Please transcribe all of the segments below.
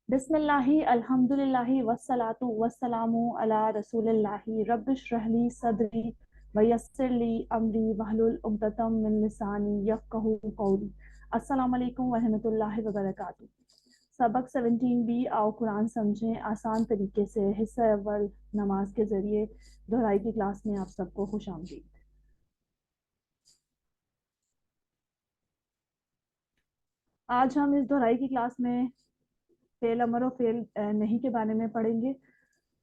बिस्मिल्लाहि अल्हम्दुलिल्लाहि वस्सलातु वस्सलामु अला रसूलिल्लाहि रब्बिश रहली सदरी वयस्सिरली अमरी वहलुल उक़दतम मिन लिसानी यफ़क़हू क़ौली। अस्सलामु अलैकुम व रहमतुल्लाहि व बरकातुहू। सबक 17B आओ कुरान समझें आसान तरीके से, हिस्सा अव्वल नमाज के ज़रिए दोहराई की क्लास में आप सबको खुशामदीद। आज हम इस दोहराई की क्लास में फ़ेल अमर और फ़ेल नहीं के बारे में पढ़ेंगे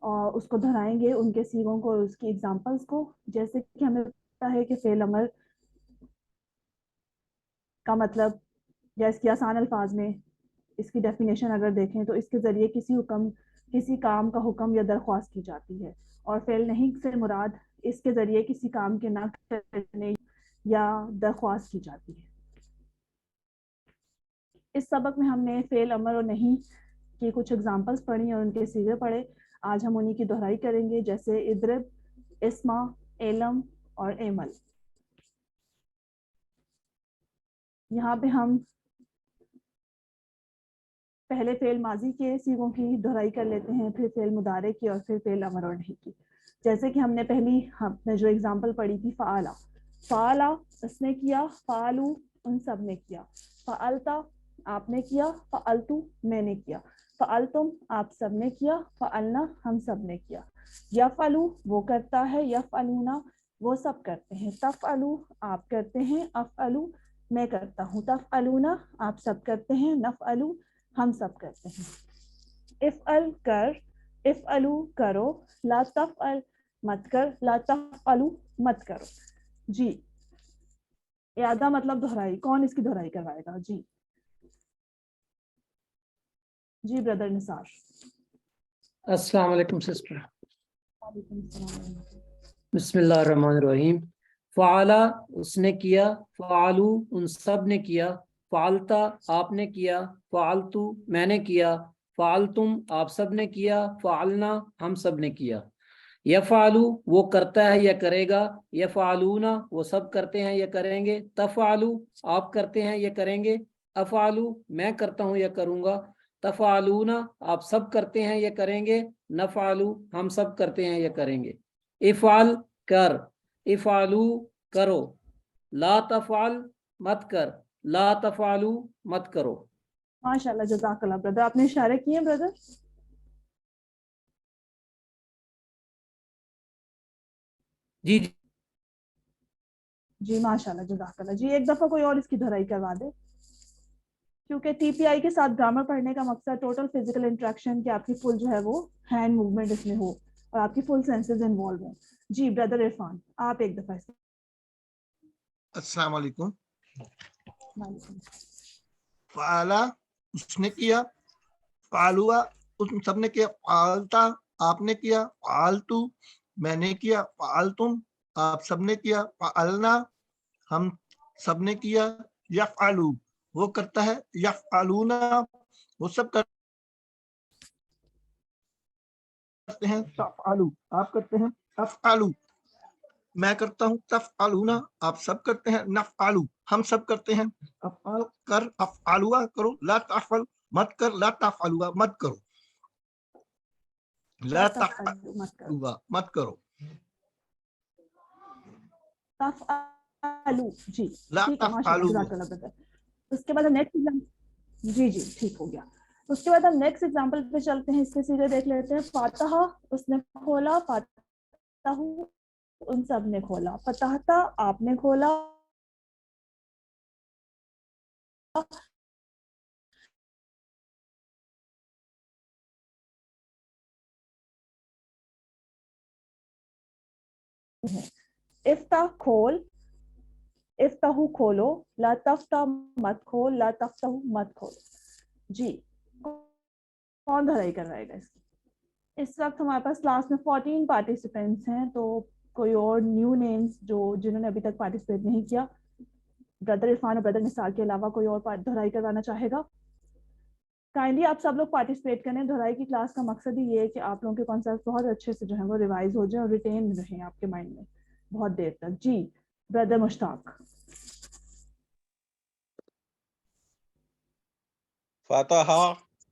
और उसको दोहराएंगे, उनके सीगों को और उसकी एग्जांपल्स को। जैसे कि हमें पता है कि फ़ेल अमर का मतलब, या इसकी आसान अल्फाज में इसकी डेफिनेशन अगर देखें तो इसके ज़रिए किसी काम का हुक्म या दरख्वास्त की जाती है। और फ़ेल नहीं से मुराद इसके ज़रिए किसी काम के ना करने या दरख्वास्त की जाती है। इस सबक में हमने फ़ेल अमर और नहीं की कुछ एग्जांपल्स पढ़ी और उनके सीगे पढ़े। आज हम उन्हीं की दोहराई करेंगे, जैसे इद्रिब, इस्मा, एलम और एमल। यहाँ पे हम पहले फ़ेल माजी के सीगों की दोहराई कर लेते हैं, फिर फ़ेल मुदारे की और फिर फ़ेल अमर और नहीं की। जैसे कि हमने जो एग्जांपल पढ़ी थी, फ़ाला, फ़ाला उसने किया, फ़ालू उन सब ने किया, फ़अलता आपने किया, फ़अलतू मैंने किया, फ़अलतुम आप सब ने किया, फ़अलना हम सब ने किया। यफ़अलू वो करता है, यफ़अलूना वो सब करते हैं, तफ़अलू आप करते हैं, अफ़अलू मैं करता हूँ, तफ़अलूना आप सब करते हैं, नफ़अलू हम सब करते हैं। इफ़अल कर, इफ़अलू करो, ला तफ़अल मत कर, ला तफ़अलू मत करो। जी, यादा मतलब दोहराई। कौन इसकी दोहराई करवाएगा? जी जी ब्रदर निसार। अस्सलाम वालेकुम सिस्टर। वालेकुम सलाम। बिस्मिल्लाहिर्रहमानिर्रहीम। फ़ाला उसने किया, फ़ालू उन सब ने किया, फ़ालता आपने किया, फ़ालतू मैंने किया, फ़ालतुम आप सब ने किया, फ़ालना हम सब ने किया। यफ़ालू वो करता है या करेगा, यफ़ालूना वो सब करते हैं या करेंगे, तफ़ालू आप करते हैं या करेंगे, अफ़ालू मैं करता हूँ या करूँगा, तफ़ालूना आप सब करते हैं या करेंगे, नफ़ालू हम सब करते हैं या करेंगे। इफ़ाल कर, इफ़ालू करो, ला तफ़ाल मत कर, ला तफ़ालू मत करो। माशाल्लाह, जज़ाकल्लाह ब्रदर। आपने इशारे किए ब्रदर? जी जी जी माशाल्लाह, जज़ाकल्लाह। जी एक दफ़ा कोई और इसकी दोहराई करवा दे, क्योंकि टीपीआई के साथ ग्रामर पढ़ने का मकसद टोटल फिजिकल इंटरेक्शन, कि आपकी फुल जो है वो हैंड मूवमेंट इसमें हो और आपकी फुल सेंसेस इन्वॉल्व हो। जी ब्रदर इरफान, आप एक दफ़ा इसमें। अस्सलाम वालेकुम। वालेकुम। फ़ाला उसने किया, फ़ालुआ उन सब ने किया, फ़ालता आपने किया, फ़ालतू मैंने किया, फ़ालतुम आप सब ने किया, फ़अलना हम सब ने किया, यफ़अलू वो करता है, यफ़अलूना वो सब करते हैं, तफ़अलू आप करते हैं, अफ़अलू मैं करता हूँ, तफ़अलूना आप सब करते हैं, नफ़अलू हम सब करते हैं। अफ़अल कर, अफ़अलुआ करो, ला तफ़अल मत कर, ला तफ़अलुआ मत करो, ला तफ़अलुआ मत करो, तफ़अलू। जी ला ठीक है, माशाल्लाह, तफ़अलू। जज़ाकल्लाह ब्रदर। उसके बाद नेक्स्ट एग्जाम्पल। जी जी ठीक हो गया। उसके बाद हम नेक्स्ट एग्जाम्पल पे चलते हैं, इसके सीधे देख लेते हैं। फातहा उसने खोला, फातहू उन सब ने खोला, फतहता आपने खोला, इफ्ता खोल, इफ्ताहू खोलो, ला तफ्ता मत खोल, ला तफ्ताहू मत खोलो। जी कौन धराई करवाएगा इसकी? इस वक्त हमारे पास क्लास में 14 पार्टिसिपेंट्स हैं, तो कोई और न्यू नेम्स जो जिन्होंने अभी तक पार्टिसिपेट नहीं किया, ब्रदर इरफान और ब्रदर निसार के अलावा कोई और दोहराई करवाना चाहेगा? काइंडली आप सब लोग पार्टिसिपेट करें। दोहराई की क्लास का मकसद ही ये है कि आप लोगों के कॉन्सेप्ट बहुत अच्छे से जो है वो रिवाइज हो जाए और रिटेन रहें आपके माइंड में बहुत देर तक। जी ब्रदर मुश्ताक। फतहा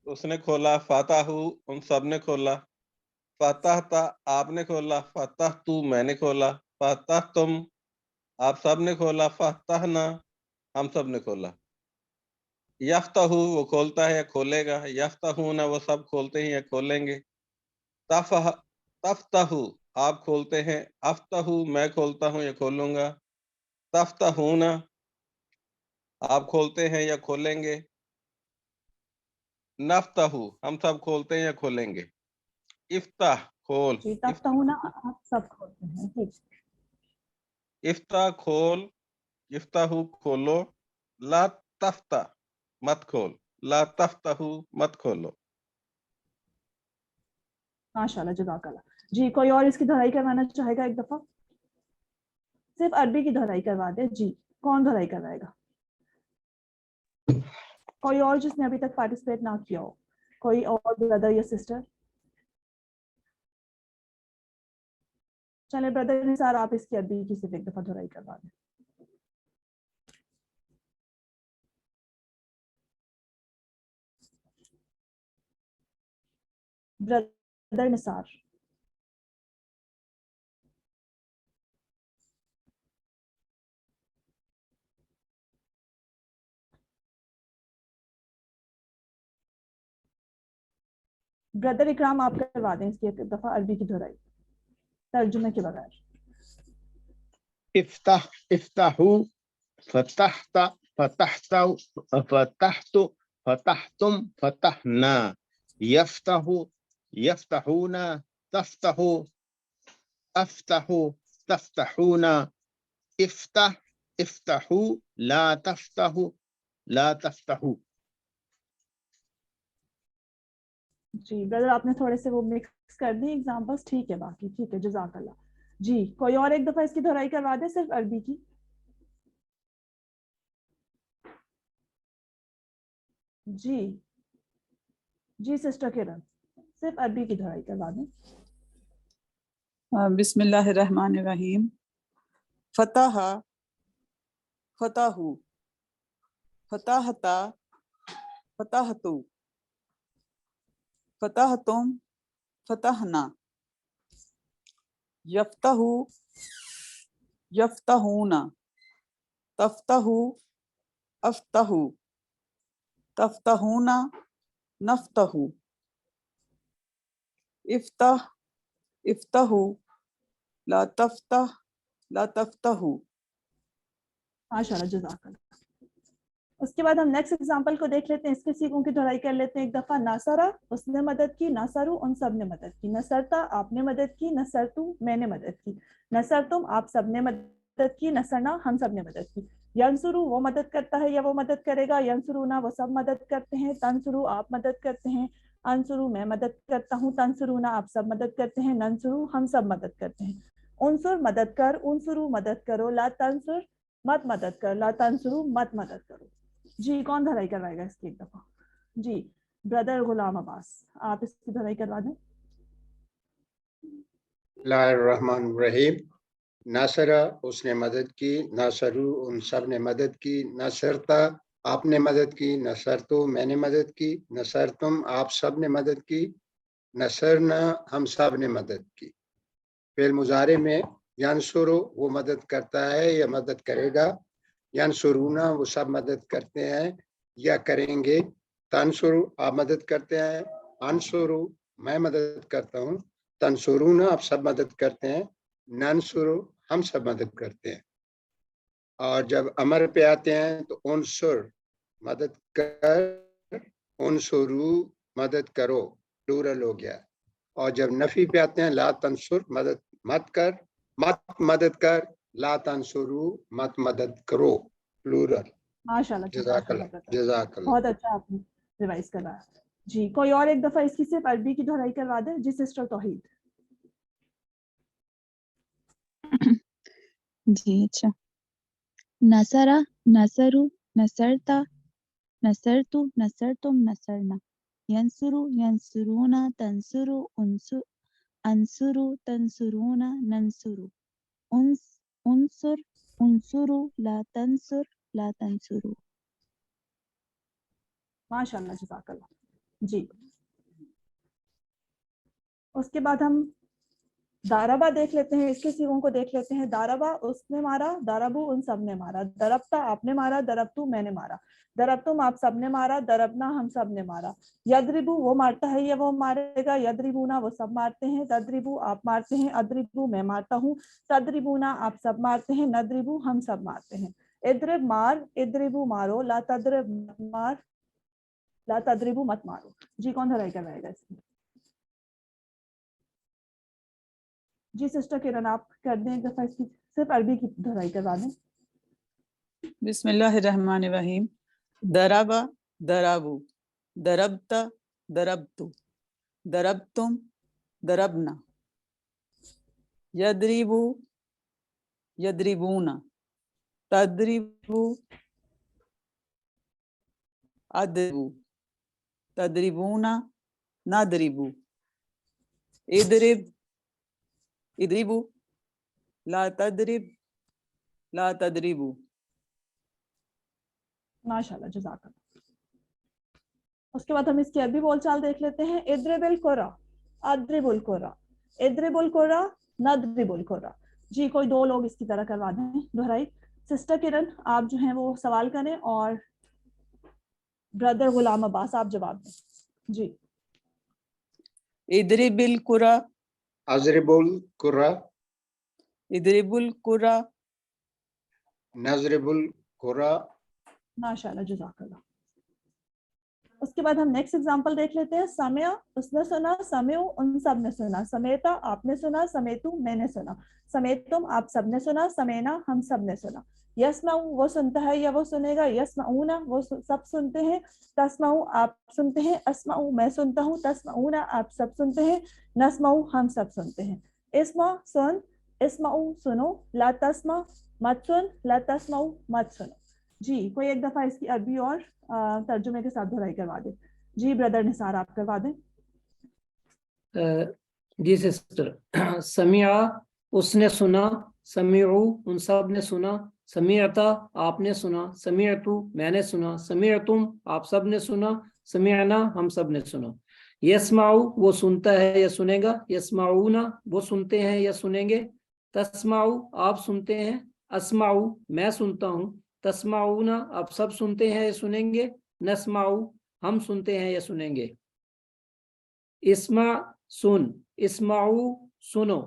اس نے کھولا، فتحو ان سب نے کھولا، فتحتا آپ نے کھولا، فتحتو میں نے کھولا، فتحتم آپ سب نے کھولا، فتحنا ہم سب نے کھولا۔ یفتحو وہ کھولتا ہے یا کھولے گا، یفتحون وہ سب کھولتے ہیں یا کھولیں گے۔ تفتحو آپ کھولتے ہیں، افتحو میں کھولتا ہوں یا کھولوں گا، تفتحون آپ کھولتے ہیں یا کھولیں گے، نفتحو ہم سب کھولتے ہیں یا کھولیں گے۔ افتح کھول، جی تفتحون آپ سب کھولتے ہیں، ٹھیک۔ افتح کھول، افتحو کھولو، لا تفتح مت کھول، لا تفتحو مت کھولو۔ ماشاءاللہ جزاک اللہ۔ جی کوئی اور اس کی دہرائی کروانا چاہے گا ایک دفعہ؟ صرف عربی کی دہرائی کروا دے۔ جی کون دہرائی کروائے گا؟ کوئی اور جس نے ابھی تک پارٹیسپیٹ نہ کیا ہو، کوئی اور بردر یا سسٹر؟ چلے بردر نثار آپ اس کی عربی کی صرف ایک دفعہ دہرائی کروا دیں۔ بردر نثار۔ بردر اکرام آپ کروا دیں اس کی ایک دفعہ عربی کی دہرائی ترجمے کے بغیر۔ افتح افتحوا فتحت فتحت فتحت فتحتم فتحنا يفتح يفتحون تفتح افتحوا تفتحون افتح افتحوا لا تفتحوا لا تفتحوا۔ جی بردر آپ نے تھوڑے سے وہ مکس کر دی ایگزامپلس، ٹھیک ہے باقی ٹھیک ہے جزاک اللہ۔ جی کوئی اور ایک دفعہ اس کی دہرائی کروا دے صرف عربی کی۔ جی جی سسٹر کرن صرف عربی کی دہرائی کروا دیں۔ بسم اللہ الرحمن الرحیم۔ فتح فتحو، فتحتا فتحتو، فتحتم فتحنا، یفتح یفتحون، تفتح افتح، تفتحون نفتح، افتح افتح لا تفتح لا تفتح۔ ماشاءاللہ جزاک اللہ۔ اس کے بعد ہم نیکسٹ ایگزامپل کو دیکھ لیتے ہیں، اس کے سیغوں کی دہرائی کر لیتے ہیں ایک دفعہ۔ ناصرہ اس نے مدد کی، ناصرو ان سب نے مدد کی، نصرتا آپ نے مدد کی، نصرتو میں نے مدد کی، نصرتم آپ سب نے مدد کی، نصرنا ہم سب نے مدد کی۔ ینصرو وہ مدد کرتا ہے یا وہ مدد کرے گا، ینصرونا وہ سب مدد کرتے ہیں، تنصرو آپ مدد کرتے ہیں، انصرو میں مدد کرتا ہوں، تنصرونا آپ سب مدد کرتے ہیں، ننصرو ہم سب مدد کرتے ہیں۔ انصر مدد کر، انصرو مدد کرو، لا تنصر مت مدد کر، لا تنصرو مت مدد کرو۔ جی کون دہرائی کروائے گا اس کی ایک دفعہ؟ جی بردر غلام عباس آپ اس کی دہرائی کروا دیں۔ اللہ الرحمن الرحیم۔ ناصرہ اس نے مدد کی، ناصرو ان سب نے مدد کی، نصرتا آپ نے مدد کی، نصرتو میں نے مدد کی، نصرتم آپ سب نے مدد کی، نصرنا ہم سب نے مدد کی۔ فعل مضارع میں ینصرو وہ مدد کرتا ہے یا مدد کرے گا، ینصرونا وہ سب مدد کرتے ہیں یا کریں گے، تنصرو آپ مدد کرتے ہیں، انصرو میں مدد کرتا ہوں، تنصرونا آپ سب مدد کرتے ہیں، ننصرو ہم سب مدد کرتے ہیں۔ اور جب امر پہ آتے ہیں تو انصر مدد کر، انصرو مدد کرو پلورل ہو گیا۔ اور جب نفی پہ آتے ہیں لا تنصر مدد مت کر، مت مدد کر، لا تنصرو مت مدد کرو پلورل۔ ماشاءاللہ جزاک اللہ جزاک اللہ۔ بہت اچھا آپ نے ریوائز کرایا۔ جی کوئی اور ایک دفعہ اس کی صرف عربی کی دہرائی کروا دیں۔ جی سسٹر توحید۔ جی اچھا۔ نصرہ نصرو، نصرتا نصرتو، نصرتم نصرنا، ینصرو ینصرونا، تنصرو انصرو تنصرونا، ننصرو انصر انصرو، لا تنصر لا تنصرو۔ ماشاءاللہ جزاک اللہ۔ जी। उसके बाद हम दारबा देख लेते हैं, इसके सीगों को देख लेते हैं। दारबा उसने मारा, दारबू उन सब ने मारा। दरबता आपने मारा, दरबतू मैंने मारा। दरबतुम आप सब ने मारा, दरबना हम सब ने मारा। यदरिबू वो मारता है या वो मारेगा, यदरिबूना वो सब मारते हैं। तदरिबू आप मारते हैं, अदरिबू मैं मारता हूँ। तदरिबूना आप सब मारते हैं, नदरिबू हम सब मारते हैं। इद्रिब मार, इद्रिबू मारो, ला तद्रिब मत मार, ला तद्रिबू मत मारो। जी कौन धराई करवाएगा इसमें? जी सिस्टर किरण आप कर दें एक दफा इसकी सिर्फ अरबी की धराई करवा दें। बिस्मिल्लाहिर्रहमानिर्रहीम। दरबा दरबू, दरबता दरबतु, दरबतुम दरबना, यदरिबू यदरिबूना, तदरिबू अदरिबू, तदरिबूना नदरिबू, इदरिब इदरिबू, ला तदरिब ला तदरिबू। माशाल्लाह, जज़ाकल्लाह। उसके बाद हम इसकी अरबी बोलचाल देख लेते हैं। इद्रिबिल कुरा, अद्रिबुल कुरा, इद्रिबुल कुरा, नद्रिबुल कुरा। जी कोई दो लोग इसकी तरह करवा दें दोहराई। सिस्टर किरण आप जो हैं वो सवाल करें और ब्रदर गुलाम अब्बास आप जवाब दें। जी। इदरिबिल कुरा, अजरिबुल कुरा, इदरिबुल कुरा, नजरिबुल कुरा। माशाल्लाह, जज़ाकल्लाह। उसके बाद हम नेक्स्ट एग्जांपल देख लेते हैं। समिया उसने सुना, समिउ उन सब ने सुना। समेता आपने सुना, समेतु मैंने सुना। समेतुम आप सब ने सुना, समेना हम सब ने सुना। यस्माउ वो सुनता है या वो सुनेगा, यस्माउना वो सब सुनते हैं। तस्माउ आप सुनते हैं, अस्माउ मैं सुनता हूँ, तस्माउना आप सब सुनते हैं, नस्माउ हम सब सुनते हैं। इस्मा सुन, इस्माउ सुनो, ला तस्मा मत सुन, ला तस्माउ मत सुनो। जी कोई एक दफा इसकी अरबी और तर्जुमे के साथ दोहराई करवा दे। जी ब्रदर निसार आप करवा दें। जी सिस्टर। समिया उसने सुना, समीउ उन सब ने सुना, समीअता आपने सुना, समीअतु मैंने सुना, समीअतुम आप सब ने सुना, समीअना हम सब ने सुना। यस्माउ वो सुनता है या सुनेगा, यस्माउना वो सुनते हैं या सुनेंगे। तस्माउ आप सुनते हैं, अस्माउ मैं सुनता हूँ, तस्माउना आप सब सुनते हैं या सुनेंगे, नस्माउ हम सुनते हैं या सुनेंगे। इस्मा सुन, इस्माउ सुनो,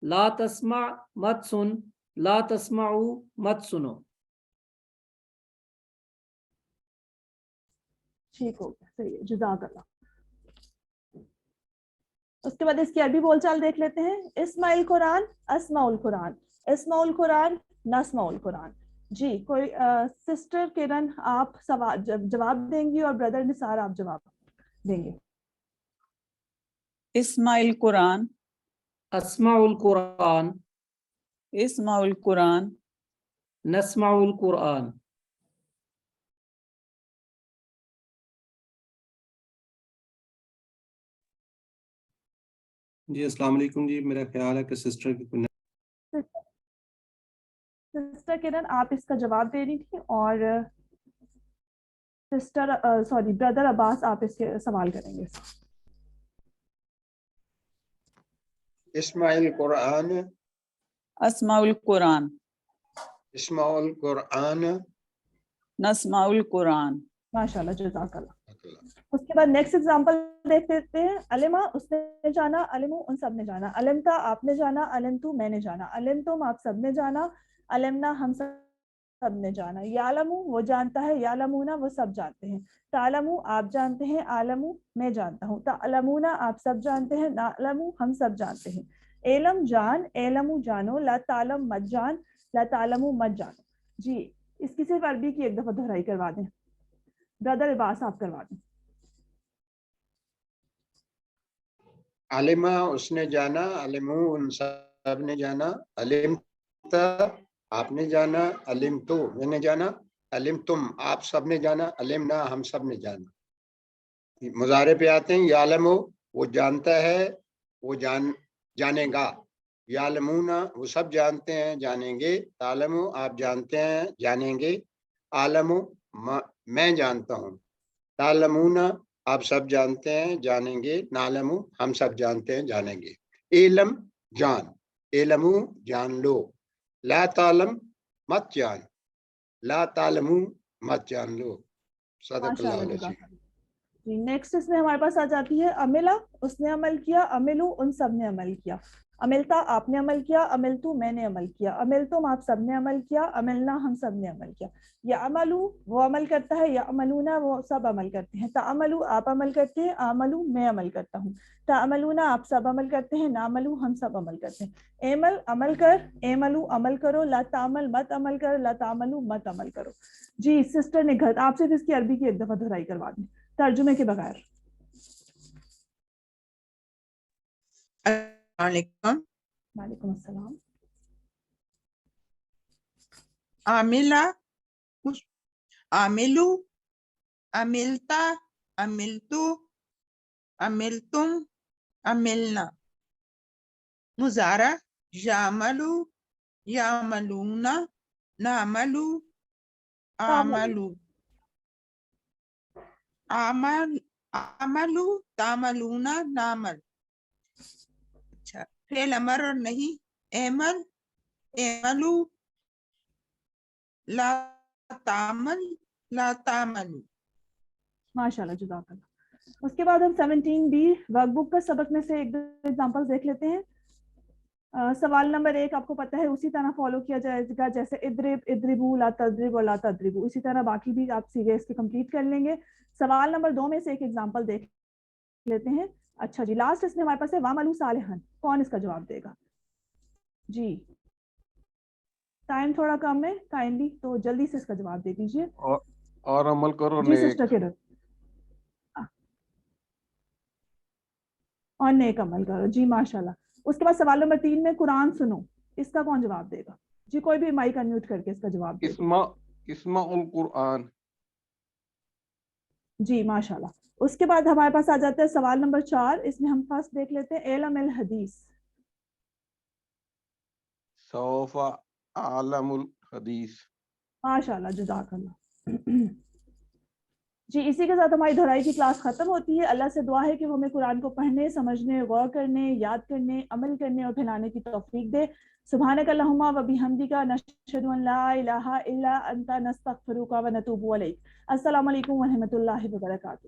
ला तस्मा मत सुन, ला तस्माउ मत सुनो। ठीक हो गया, सही है, जज़ाकल्लाह। उसके बाद इसकी अरबी बोलचाल देख लेते हैं। इस्माइल कुरान, अस्माउल कुरान, इस्माउल कुरान, नस्माउल कुरान। जी कोई सिस्टर किरण आप सवाल जवाब देंगी और ब्रदर निसार आप जवाब देंगे। इस्माइल कुरान, अस्माउल कुरान, इस्माउल कुरान, नस्माउल कुरान। जी अस्सलाम वालेकुम जी। मेरा ख्याल है कि सिस्टर की सिस्टर किरण आप इसका जवाब दे रही थी और सिस्टर सॉरी ब्रदर अब्बास आप इसके सवाल करेंगे। इस्माइल कुरान, अस्माउल कुरान, इस्माउल कुरान, नस्माउल कुरान। माशाल्लाह, जज़ाकल्लाह। उसके बाद नेक्स्ट एग्जांपल देख लेते हैं। अलिमा उसने जाना, अलिमु उन सब ने जाना। अलिमता आपने जाना, अलिमतु मैंने जाना। अलिमतुम आप सब ने जाना, अलिमना हम सब ने जाना। यालमु वो जानता है, यालमुना वो सब जानते हैं। तालमु आप जानते हैं, आलमु मैं जानता हूँ। तालमुना आप सब जानते हैं, नालमु हम सब जानते हैं। एलम जान, एलमु जानो, ला तालम मत जान, ला तालमु मत जानो। जी इसकी सिर्फ अरबी की एक दफा दोहराई करवा दें। ब्रदर अब्बास आप करवा दें। अलिमा उसने जाना, अलिमु उन सब ने जाना, अलिमता आपने जाना, अलिमतु मैंने जाना, अलिमतुम आप सब ने जाना, अलिमना हम सब ने जाना। मुजारे पे आते हैं। यालमु वो जानता है, वो जानेगा। यालमुना वो सब जानते हैं, जानेंगे। तालमु आप जानते हैं, जानेंगे। आलमु मैं जानता हूँ। तालमुना آپ سب جانتے ہیں جانیں گے، نعلمو ہم سب جانتے ہیں جانیں گے، علم جان، علمو جان لو، لا تعلم مت جان، لا تعلمو مت جان لو. صدق ماشاء اللہ اللہ العظیم. جزاک اللہ. جی نیکسٹ اس میں ہمارے پاس آ جاتی ہے عملہ، اس نے عمل کیا، عملو ان سب نے عمل کیا، عملتا آپ نے عمل کیا، عملتو میں نے عمل کیا، عملتم آپ سب نے عمل کیا، عملنا ہم سب نے عمل کیا. یا عملو وہ عمل کرتا ہے، یا عملونا وہ سب عمل کرتے ہیں، تعملو آپ عمل کرتے ہیں، عملو میں عمل کرتا ہوں، تعملونا آپ سب عمل کرتے ہیں، نعملو ہم سب عمل کرتے ہیں. اعمل عمل کر، اعملو عمل کرو، لا تعمل مت عمل کر، لا تعملو مت عمل کرو. جی سسٹر نے گھر آپ سے اس کی عربی کی ایک دفعہ دہرائی کروا دیں ترجمے کے بغیر. السلام علیکم. وعلیکم السلام. عاملہ، عاملو، عملتا، عملتو، عملتم، عملنا. مضارع، یعملو، یعملون، نعملو، عملو. عملو، تعملون، نعمل. اچھا فعل امر اور نہیں، اعمل، اعملو، لا تعمل، لا تعملو. ماشاء اللہ جزاک اللہ. اس کے بعد ہم 17B ورک بک کا سبق میں سے ایک دو ایگزامپل دیکھ لیتے ہیں. سوال نمبر 1 آپ کو پتا ہے اسی طرح فالو کیا جائے گا جیسے اضرب، اضربو، لا تضرب اور لا تضربو، اسی طرح باقی بھی آپ سیدھے اس کے کمپلیٹ کر لیں گے. سوال نمبر 2 میں سے ایک ایگزامپل دیکھ لیتے ہیں. اچھا جی لاسٹ اس میں ہمارے پاس ہے وعملوا صالحا، کون اس کا جواب دے گا؟ جی ٹائم تھوڑا کم ہے کائنڈلی تو جلدی سے اس کا جواب دے دیجیے. اور عمل کرو جی نیک. سسٹر کے اور نیک عمل کرو. جی ماشاء اللہ. اس کے بعد سوال نمبر 3 میں قرآن سنو، اس کا کون جواب دے گا؟ جی کوئی بھی مائک انمیوٹ کر کے اس کا جواب دے دے. اسمع القرآن. جی ماشاء اللہ. اس کے بعد ہمارے پاس آ جاتا ہے سوال نمبر 4، اس میں ہم فرسٹ دیکھ لیتے ہیں علم الحدیث. سوف اعلم الحدیث. ماشاء اللہ جزاک اللہ. جی اسی کے ساتھ ہماری دہرائی کی کلاس ختم ہوتی ہے. اللہ سے دعا ہے کہ وہ ہمیں قرآن کو پڑھنے، سمجھنے، غور کرنے، یاد کرنے، عمل کرنے اور پھیلانے کی توفیق دے. سبحانک اللہم و بحمدک نشہد ان لا الہ الا انت نستغفرک و نتوب الیک. السلام علیکم و رحمۃ اللہ وبرکاتہ.